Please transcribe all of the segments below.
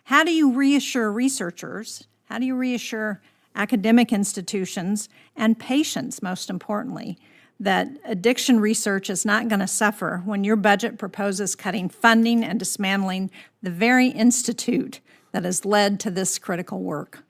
how do you reassure researchers? How do you reassure academic institutions and patients, most importantly, that addiction research is not going to suffer when your budget proposes cutting funding and dismantling the very institute that has led to this critical work?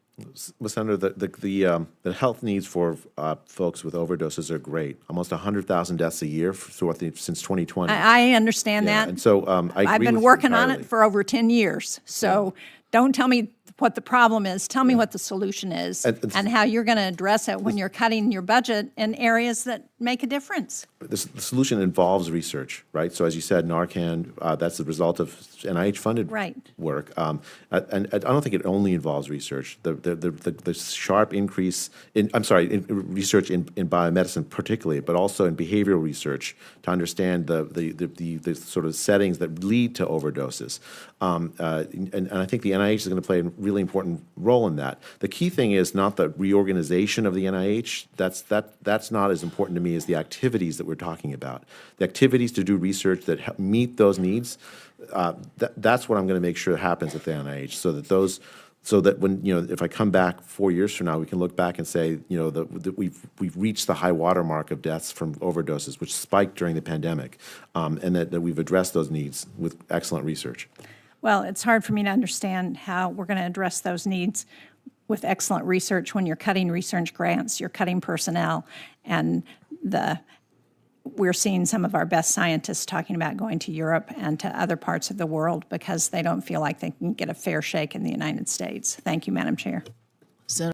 Well, Senator, the health needs for folks with overdoses are great. Almost 100,000 deaths a year since 2020. I understand that. And so I've been working on it for over 10 years. So don't tell me what the problem is. Tell me what the solution is and how you're going to address it when you're cutting your budget in areas that make a difference. The solution involves research, right? So as you said, Narcan, that's the result of NIH-funded work. And I don't think it only involves research. The sharp increase in research in biomedicine particularly, but also in behavioral research to understand the sort of settings that lead to overdoses. And I think the NIH is going to play a really important role in that. The key thing is not the reorganization of the NIH. That's not as important to me as the activities that we're talking about. The activities to do research that meet those needs, that's what I'm going to make sure happens at the NIH, so that when, if I come back 4 years from now, we can look back and say, that we've reached the high water mark of deaths from overdoses, which spiked during the pandemic, and that we've addressed those needs with excellent research. Well, it's hard for me to understand how we're going to address those needs with excellent research when you're cutting research grants, you're cutting personnel, and we're seeing some of our best scientists talking about going to Europe and to other parts of the world because they don't feel like they can get a fair shake in the United States. Thank you, Madam Chair.